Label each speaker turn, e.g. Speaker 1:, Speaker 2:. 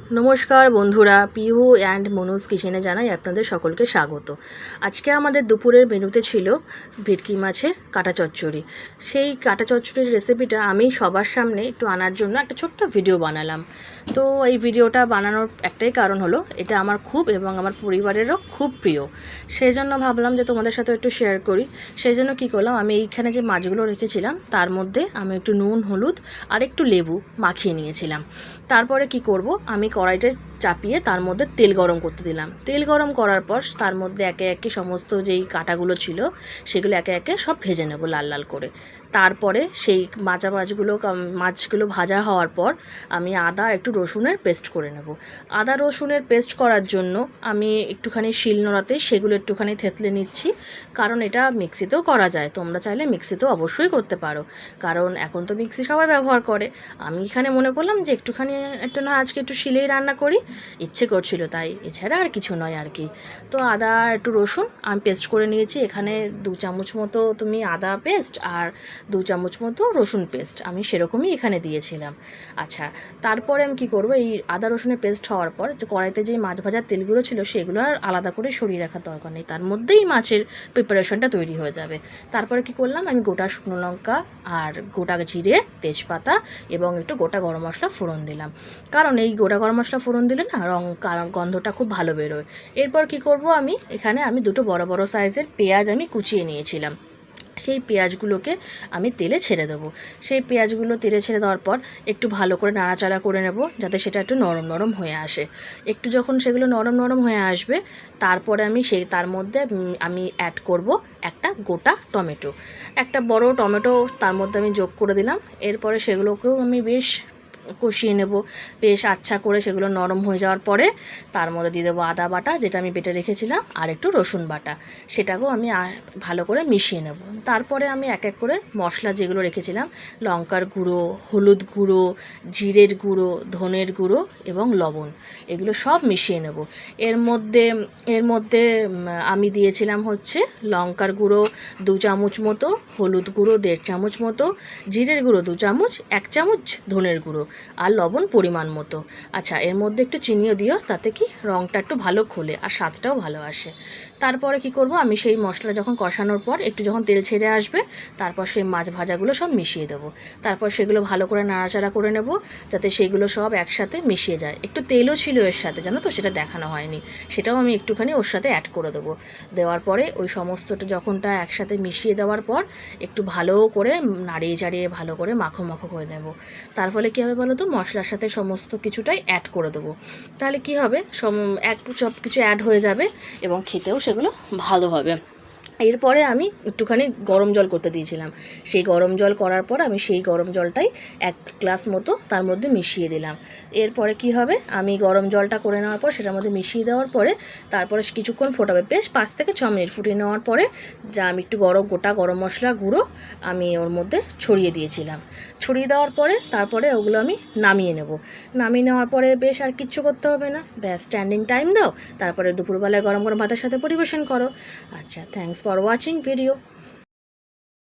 Speaker 1: নমস্কার বন্ধুরা, পিহু অ্যান্ড মনুজ কিচেনে জানাই আপনাদের সকলকে স্বাগত। আজকে আমাদের দুপুরের মেনুতে ছিল ভেটকি মাছের কাটা চচ্চড়ি। সেই কাটা চচ্চড়ির রেসিপিটা আমি সবার সামনে একটু আনার জন্য একটা ছোট্ট ভিডিও বানালাম। তো এই ভিডিওটা বানানোর একটাই কারণ হলো, এটা আমার খুব এবং আমার পরিবারেরও খুব প্রিয়। সেই জন্য ভাবলাম যে তোমাদের সাথে একটু শেয়ার করি। সেই জন্য কী করলাম, আমি এইখানে যে মাছগুলো রেখেছিলাম তার মধ্যে আমি একটু নুন, হলুদ আর একটু লেবু মাখিয়ে নিয়েছিলাম। তারপরে কি করব, আমি কড়াইটা চাপিয়ে তার মধ্যে তেল গরম করতে দিলাম। তেল গরম করার পর তার মধ্যে একে একে সমস্ত যেই কাঁটাগুলো ছিল সেগুলো একে একে সব ভেজে নেব লাল লাল করে। তারপরে সেই মাছগুলো ভাজা হওয়ার পর আমি আদা একটু রসুনের পেস্ট করে নেব। আদা রসুনের পেস্ট করার জন্য আমি একটুখানি শিলনোড়াতে সেগুলো একটুখানি থেতলে নিচ্ছি, কারণ এটা মিক্সিতেও করা যায়। তোমরা চাইলে মিক্সিতেও অবশ্যই করতে পারো, কারণ এখন তো মিক্সি সবাই ব্যবহার করে। আমি এখানে মনে করলাম যে আজকে একটু শিলেই রান্না করি, ইচ্ছে করছিল তাই, এছাড়া আর কিছু নয় আর কি। তো আদা একটু রসুন আমি পেস্ট করে নিয়েছি। এখানে 2 চামচ মতো তুমি আদা পেস্ট আর 2 চামচ মতো রসুন পেস্ট আমি সেরকমই এখানে দিয়েছিলাম। আচ্ছা, তারপরে আমি কী করবো, এই আদা রসুনের পেস্ট হওয়ার পর যে কড়াইতে যে মাছ ভাজার তেলগুলো ছিল সেগুলো আর আলাদা করে সরিয়ে রাখার দরকার নেই, তার মধ্যেই মাছের প্রিপারেশনটা তৈরি হয়ে যাবে। তারপরে কি করলাম, আমি গোটা শুকনো লঙ্কা আর গোটা জিরে, তেজপাতা এবং একটু গোটা গরম মশলা ফোড়ন দিলাম, কারণ এই গোটা গরম মশলা ফোড়ন দিলে না গন্ধটা খুব ভালো বেরোয়। এরপর কি করব, আমি দুটো বড় বড় সাইজের পেঁয়াজ আমি কুচিয়ে নিয়েছিলাম। সেই পেঁয়াজগুলোকে আমি তেলে ছেড়ে দেবো। সেই পেঁয়াজগুলো তেলে ছেড়ে দেওয়ার পর একটু ভালো করে নাড়াচাড়া করে নেব, যাতে সেটা একটু নরম নরম হয়ে আসে। একটু যখন সেগুলো নরম নরম হয়ে আসবে, তারপরে তার মধ্যে আমি অ্যাড করব একটা গোটা টমেটো। একটা বড় টমেটো তার মধ্যে আমি যোগ করে দিলাম। এরপরে সেগুলোকেও আমি বেশ কষিয়ে নেব, বেশ আচ্ছা করে। সেগুলো নরম হয়ে যাওয়ার পরে তার মধ্যে দিয়ে দেবো আদা বাটা, যেটা আমি বেটে রেখেছিলাম, আর একটু রসুন বাটা। সেটাকেও আমি ভালো করে মিশিয়ে নেব। তারপরে আমি এক এক করে মশলা যেগুলো রেখেছিলাম, লঙ্কার গুঁড়ো, হলুদ গুঁড়ো, জিরের গুঁড়ো, ধনের গুঁড়ো এবং লবণ, এগুলো সব মিশিয়ে নেব। এর মধ্যে আমি দিয়েছিলাম হচ্ছে লঙ্কার গুঁড়ো 2 চামচ মতো, হলুদ গুঁড়ো 1.5 চামচ মতো, জিরের গুঁড়ো 2 চামচ, 1 চামচ ধনের গুঁড়ো, আর লবণ পরিমাণ মতো। আচ্ছা, এর মধ্যে একটু চিনিও দিও, তাতে কি রঙটা একটু ভালো খোলে আর স্বাদটাও ভালো আসে। তারপরে কি করব, আমি সেই মশলা যখন কষানোর পর একটু যখন তেল ছেড়ে আসবে, তারপর সেই মাছ ভাজাগুলো সব মিশিয়ে দেবো। তারপর সেগুলো ভালো করে নাড়াচাড়া করে নেব, যাতে সেগুলো সব একসাথে মিশিয়ে যায়। একটু তেলও ছিল এর সাথে, জানো তো, সেটা দেখানো হয়নি, সেটাও আমি একটুখানি ওর সাথে অ্যাড করে দেবো। দেওয়ার পরে ওই সমস্তটা যখনটা একসাথে মিশিয়ে দেওয়ার পর একটু ভালো করে নাড়িয়ে চাড়িয়ে ভালো করে মাখো মাখো করে নেব। তার ফলে কী হবে বলো তো, মশলার সাথে সমস্ত কিছুটাই অ্যাড করে দেবো। তাহলে কি হবে, সব কিছু অ্যাড হয়ে যাবে এবং খেতেও সেগুলো ভালো হবে। এরপরে আমি একটুখানি গরম জল করতে দিয়েছিলাম। সেই গরম জল করার পর আমি সেই গরম জলটাই 1 গ্লাস মতো তার মধ্যে মিশিয়ে দিলাম। এরপরে কি হবে, আমি গরম জলটা করে নেওয়ার পর সেটার মধ্যে মিশিয়ে দেওয়ার পরে তারপরে কিছুক্ষণ ফোটাবে, বেশ 5 থেকে 6 মিনিট ফুটিয়ে নেওয়ার পরে যা আমি একটু গোটা গরম মশলা গুঁড়ো আমি ওর মধ্যে ছড়িয়ে দিয়েছিলাম। ছড়িয়ে দেওয়ার পরে তারপরে ওগুলো আমি নামিয়ে নেব। নামিয়ে নেওয়ার পরে বেশ আর কিচ্ছু করতে হবে না, ব্যাস স্ট্যান্ডিং টাইম দাও, তারপরে দুপুরবেলায় গরম গরম ভাতের সাথে পরিবেশন করো। আচ্ছা, থ্যাঙ্কস for watching video.